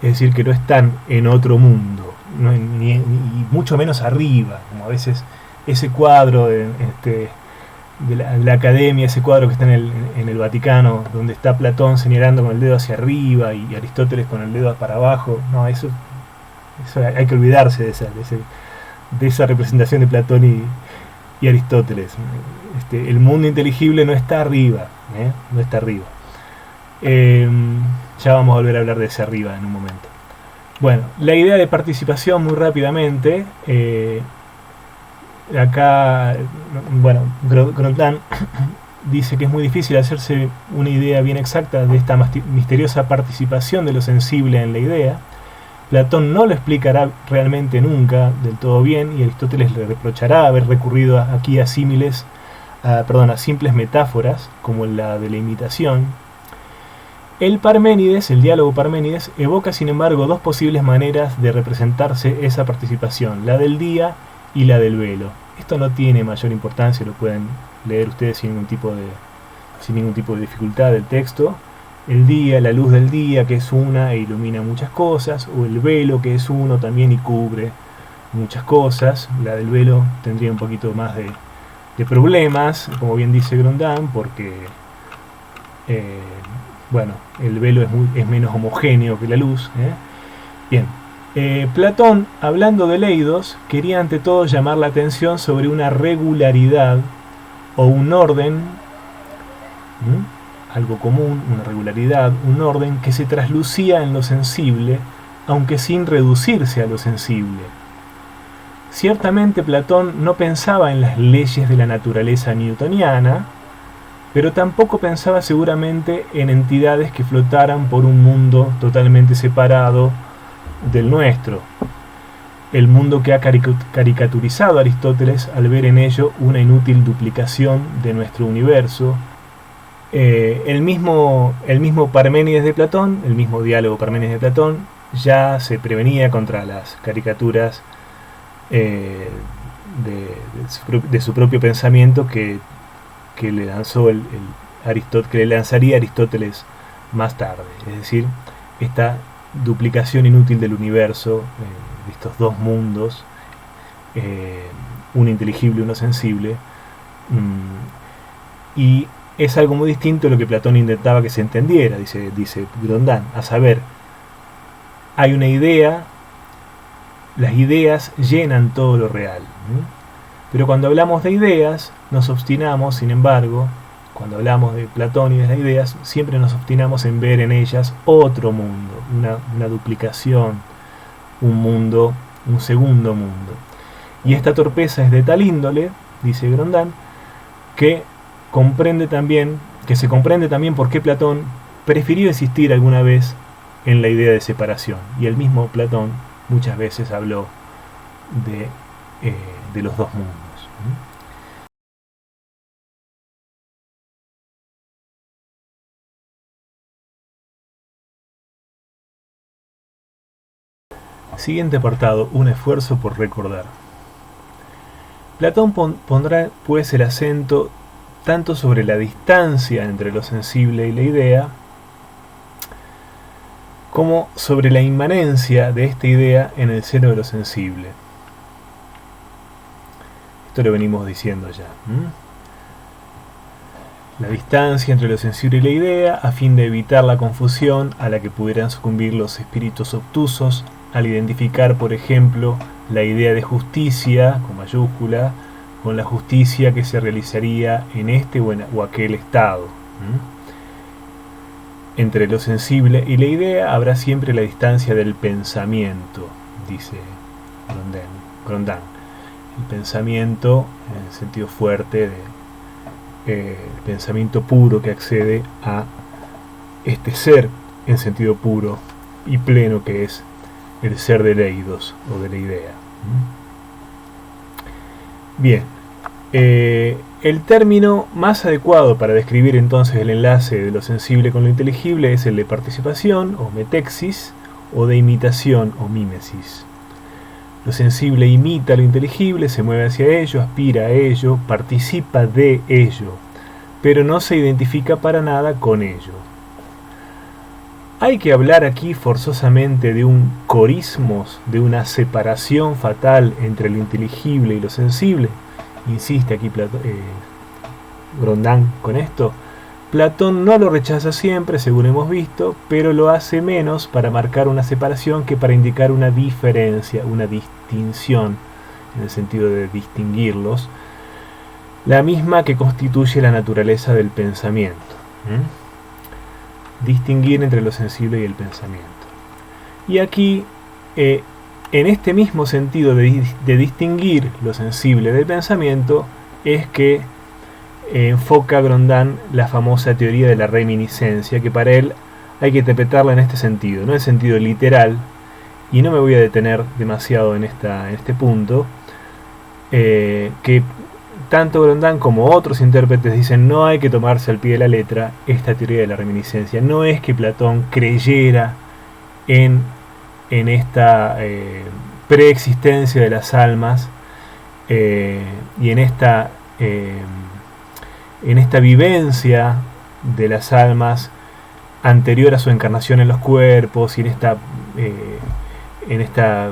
Es decir, que no están en otro mundo, ni mucho menos arriba, como a veces ese cuadro de la academia, ese cuadro que está en el Vaticano, donde está Platón señalando con el dedo hacia arriba y Aristóteles con el dedo para abajo. No, eso hay que olvidarse de esa representación de Platón y Aristóteles. El mundo inteligible no está arriba, no está arriba. Ya vamos a volver a hablar de ese arriba en un momento. Bueno, la idea de participación muy rápidamente. Acá, bueno, Grondin dice que es muy difícil hacerse una idea bien exacta de esta misteriosa participación de lo sensible en la idea. Platón no lo explicará realmente nunca del todo bien y Aristóteles le reprochará haber recurrido aquí a simples metáforas como la de la imitación. El diálogo Parménides, evoca sin embargo 2 posibles maneras de representarse esa participación, la del día y la del velo. Esto no tiene mayor importancia, lo pueden leer ustedes sin ningún tipo de dificultad del texto. El día, la luz del día, que es una e ilumina muchas cosas, o el velo, que es uno también y cubre muchas cosas. La del velo tendría un poquito más de problemas, como bien dice Grondin, porque el velo es menos homogéneo que la luz. Bien. Platón, hablando de Leidos, quería ante todo llamar la atención sobre una regularidad o un orden, algo común, una regularidad, un orden que se traslucía en lo sensible, aunque sin reducirse a lo sensible. Ciertamente Platón no pensaba en las leyes de la naturaleza newtoniana, pero tampoco pensaba seguramente en entidades que flotaran por un mundo totalmente separado del nuestro, el mundo que ha caricaturizado Aristóteles al ver en ello una inútil duplicación de nuestro universo. El mismo Parménides de Platón, el mismo diálogo Parménides de Platón, ya se prevenía contra las caricaturas de su propio pensamiento que le lanzó que le lanzaría Aristóteles más tarde. Es decir, esta duplicación inútil del universo, de estos dos mundos, uno inteligible y uno sensible, y es algo muy distinto a lo que Platón intentaba que se entendiera, dice Grondin, a saber, hay una idea, las ideas llenan todo lo real, ¿no? Pero cuando hablamos de ideas, nos obstinamos, sin embargo, cuando hablamos de Platón y de las ideas, siempre nos obstinamos en ver en ellas otro mundo, una duplicación, un mundo, un segundo mundo. Y esta torpeza es de tal índole, dice Grondin, que se comprende también por qué Platón prefirió insistir alguna vez en la idea de separación. Y el mismo Platón muchas veces habló de los dos mundos. Siguiente apartado, un esfuerzo por recordar. Platón pondrá pues el acento tanto sobre la distancia entre lo sensible y la idea, como sobre la inmanencia de esta idea en el seno de lo sensible. Esto lo venimos diciendo ya. La distancia entre lo sensible y la idea, a fin de evitar la confusión a la que pudieran sucumbir los espíritus obtusos al identificar, por ejemplo, la idea de justicia, con mayúscula, con la justicia que se realizaría en este o aquel estado. Entre lo sensible y la idea habrá siempre la distancia del pensamiento, dice Grondin. El pensamiento, en el sentido fuerte, el pensamiento puro que accede a este ser en sentido puro y pleno que es el ser del eidos o de la idea. Bien, el término más adecuado para describir entonces el enlace de lo sensible con lo inteligible es el de participación o metexis, o de imitación o mímesis. Lo sensible imita lo inteligible, se mueve hacia ello, aspira a ello, participa de ello, pero no se identifica para nada con ello. ¿Hay que hablar aquí forzosamente de un corismos, de una separación fatal entre lo inteligible y lo sensible? Insiste aquí Grondin con esto. Platón no lo rechaza siempre, según hemos visto, pero lo hace menos para marcar una separación que para indicar una diferencia, una distinción, en el sentido de distinguirlos, la misma que constituye la naturaleza del pensamiento. Distinguir entre lo sensible y el pensamiento. Y aquí, en este mismo sentido de distinguir lo sensible del pensamiento, es que enfoca Grondin la famosa teoría de la reminiscencia, que para él hay que interpretarla en este sentido, no en sentido literal, y no me voy a detener demasiado en este punto, que tanto Grondin como otros intérpretes dicen no hay que tomarse al pie de la letra esta teoría de la reminiscencia. No es que Platón creyera en esta preexistencia de las almas y en esta vivencia de las almas anterior a su encarnación en los cuerpos y en esta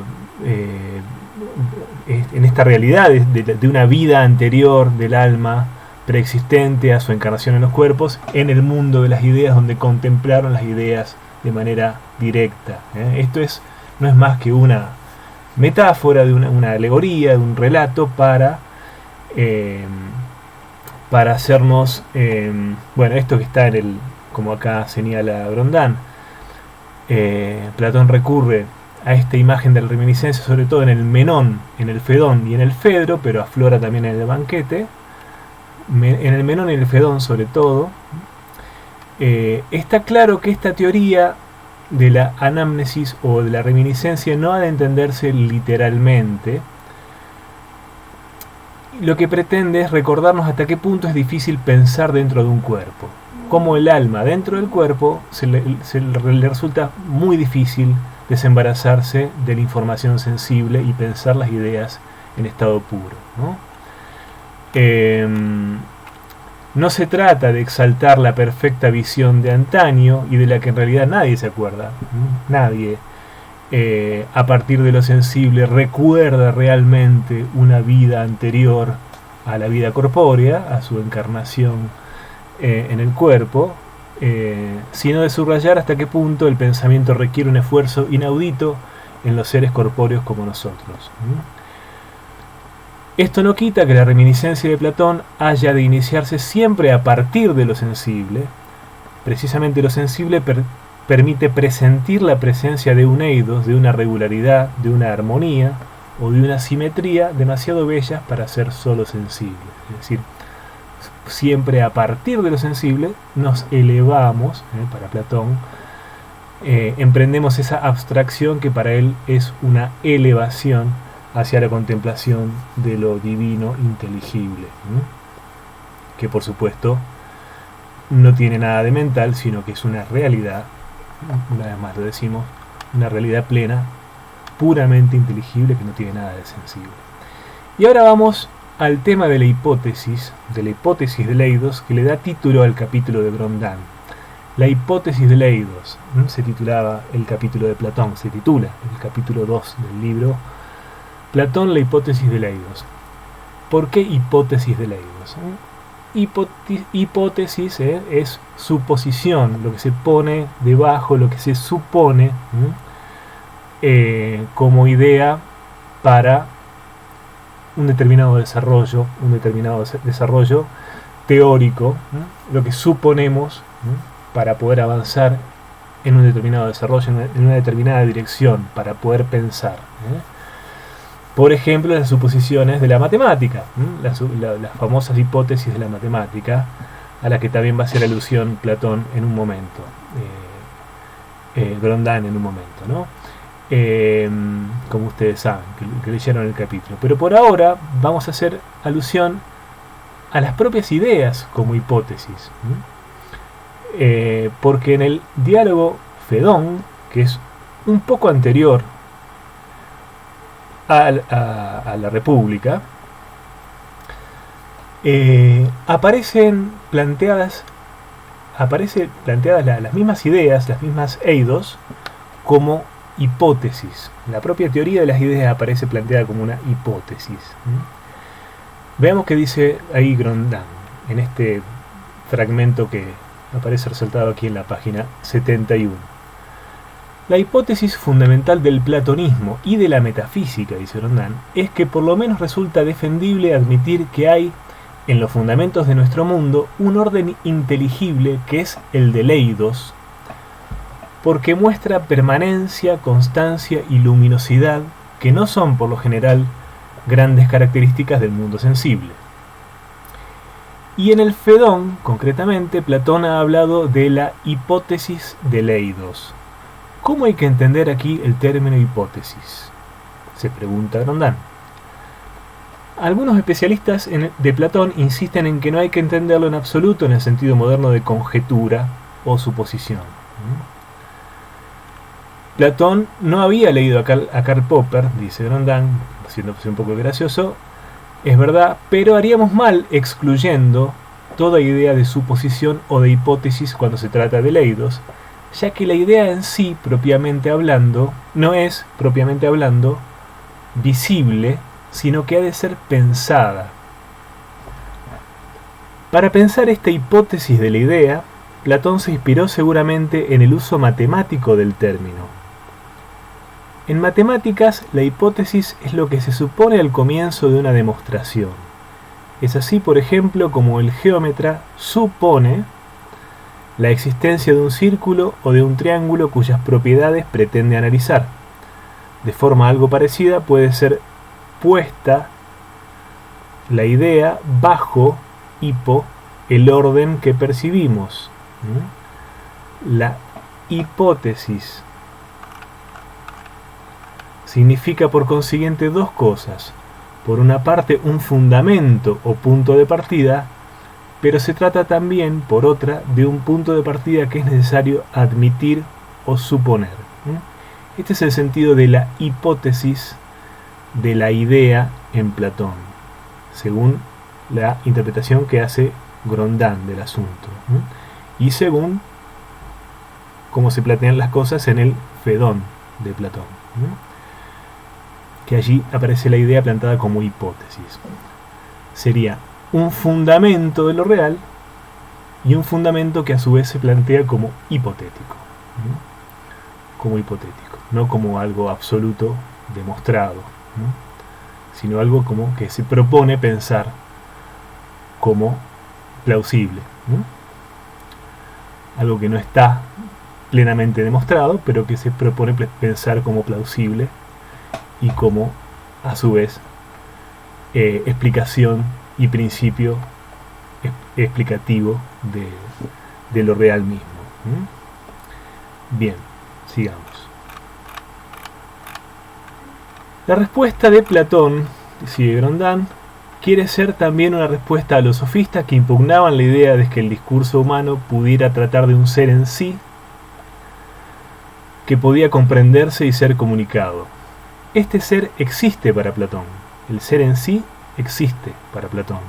realidad de una vida anterior del alma preexistente a su encarnación en los cuerpos, en el mundo de las ideas, donde contemplaron las ideas de manera directa. Esto no es más que una metáfora, de una alegoría, de un relato para hacernos, esto que está como acá señala Grondin, Platón recurre a esta imagen de la reminiscencia, sobre todo en el Menón, en el Fedón y en el Fedro, pero aflora también en el Banquete. En el Menón y el Fedón sobre todo, está claro que esta teoría de la anamnesis o de la reminiscencia no ha de entenderse literalmente. Lo que pretende es recordarnos hasta qué punto es difícil pensar dentro de un cuerpo, cómo el alma dentro del cuerpo le resulta muy difícil desembarazarse de la información sensible y pensar las ideas en estado puro, ¿no? No se trata de exaltar la perfecta visión de antaño y de la que en realidad nadie se acuerda. Nadie, a partir de lo sensible, recuerda realmente una vida anterior a la vida corpórea, a su encarnación en el cuerpo, sino de subrayar hasta qué punto el pensamiento requiere un esfuerzo inaudito en los seres corpóreos como nosotros. Esto no quita que la reminiscencia de Platón haya de iniciarse siempre a partir de lo sensible. Precisamente lo sensible permite presentir la presencia de un eidos, de una regularidad, de una armonía o de una simetría demasiado bellas para ser solo sensibles. Es decir, siempre a partir de lo sensible nos elevamos, para Platón, emprendemos esa abstracción que para él es una elevación hacia la contemplación de lo divino inteligible, que por supuesto no tiene nada de mental, sino que es una realidad, una vez más lo decimos, una realidad plena, puramente inteligible, que no tiene nada de sensible. Y ahora vamos al tema de la hipótesis del eidos, que le da título al capítulo de Grondán. La hipótesis del eidos, se titulaba el capítulo de Platón, se titula el capítulo 2 del libro Platón, la hipótesis del eidos. ¿Por qué hipótesis del eidos? Hipótesis es suposición, lo que se pone debajo, lo que se supone como idea para un determinado desarrollo teórico, lo que suponemos para poder avanzar en un determinado desarrollo, en una determinada dirección, para poder pensar. Por ejemplo, las suposiciones de la matemática, las famosas hipótesis de la matemática, a las que también va a hacer alusión Platón en un momento, Grondán en un momento, ¿no? Como ustedes saben, que leyeron el capítulo. Pero por ahora vamos a hacer alusión a las propias ideas como hipótesis, porque en el diálogo Fedón, que es un poco anterior a la República, aparecen planteadas las mismas ideas, las mismas eidos, como hipótesis. La propia teoría de las ideas aparece planteada como una hipótesis. Veamos qué dice ahí Grondán, en este fragmento que aparece resaltado aquí en la página 71. La hipótesis fundamental del platonismo y de la metafísica, dice Grondán, es que por lo menos resulta defendible admitir que hay en los fundamentos de nuestro mundo un orden inteligible que es el del eidos, porque muestra permanencia, constancia y luminosidad que no son por lo general grandes características del mundo sensible. Y en el Fedón, concretamente, Platón ha hablado de la hipótesis del eidos. ¿Cómo hay que entender aquí el término hipótesis?, se pregunta Grondán. Algunos especialistas de Platón insisten en que no hay que entenderlo en absoluto en el sentido moderno de conjetura o suposición. Platón no había leído a Karl Popper, dice Grondán, haciéndose un poco gracioso, es verdad, pero haríamos mal excluyendo toda idea de suposición o de hipótesis cuando se trata de eidos, ya que la idea en sí, propiamente hablando, no es, propiamente hablando, visible, sino que ha de ser pensada. Para pensar esta hipótesis de la idea, Platón se inspiró seguramente en el uso matemático del término. En matemáticas, la hipótesis es lo que se supone al comienzo de una demostración. Es así, por ejemplo, como el geómetra supone la existencia de un círculo o de un triángulo cuyas propiedades pretende analizar. De forma algo parecida puede ser puesta la idea bajo el orden que percibimos. La hipótesis significa por consiguiente dos cosas. Por una parte, un fundamento o punto de partida, pero se trata también, por otra, de un punto de partida que es necesario admitir o suponer. Este es el sentido de la hipótesis de la idea en Platón, según la interpretación que hace Grondán del asunto, ¿no? Y según cómo se plantean las cosas en el Fedón de Platón, ¿no? Que allí aparece la idea plantada como hipótesis. Sería un fundamento de lo real y un fundamento que a su vez se plantea como hipotético, ¿no? Como hipotético, no como algo absoluto demostrado, ¿no? Sino algo como que se propone pensar como plausible, ¿no? Algo que no está plenamente demostrado, pero que se propone pensar como plausible y como a su vez explicación y principio explicativo de lo real mismo. Bien, sigamos. La respuesta de Platón, sigue Grondán, quiere ser también una respuesta a los sofistas que impugnaban la idea de que el discurso humano pudiera tratar de un ser en sí que podía comprenderse y ser comunicado. Este ser existe para Platón. El ser en sí existe para Platón.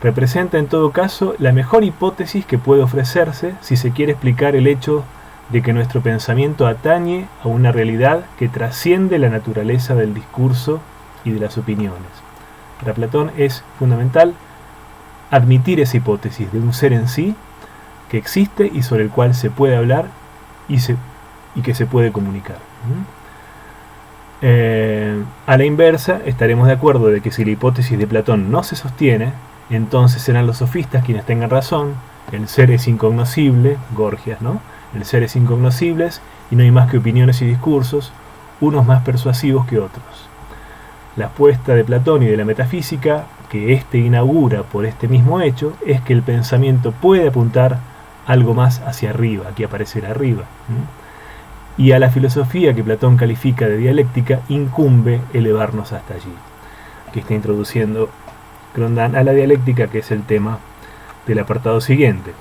Representa en todo caso la mejor hipótesis que puede ofrecerse si se quiere explicar el hecho de que nuestro pensamiento atañe a una realidad que trasciende la naturaleza del discurso y de las opiniones. Para Platón es fundamental admitir esa hipótesis de un ser en sí que existe y sobre el cual se puede hablar y que se puede comunicar. A la inversa, estaremos de acuerdo de que si la hipótesis de Platón no se sostiene, entonces serán los sofistas quienes tengan razón. El ser es incognoscible, Gorgias, ¿no? El ser es incognoscible y no hay más que opiniones y discursos, unos más persuasivos que otros. La apuesta de Platón y de la metafísica, que éste inaugura por este mismo hecho, es que el pensamiento puede apuntar algo más hacia arriba, aquí aparecerá arriba. Y a la filosofía que Platón califica de dialéctica incumbe elevarnos hasta allí. Aquí está introduciendo Grondán a la dialéctica, que es el tema del apartado siguiente.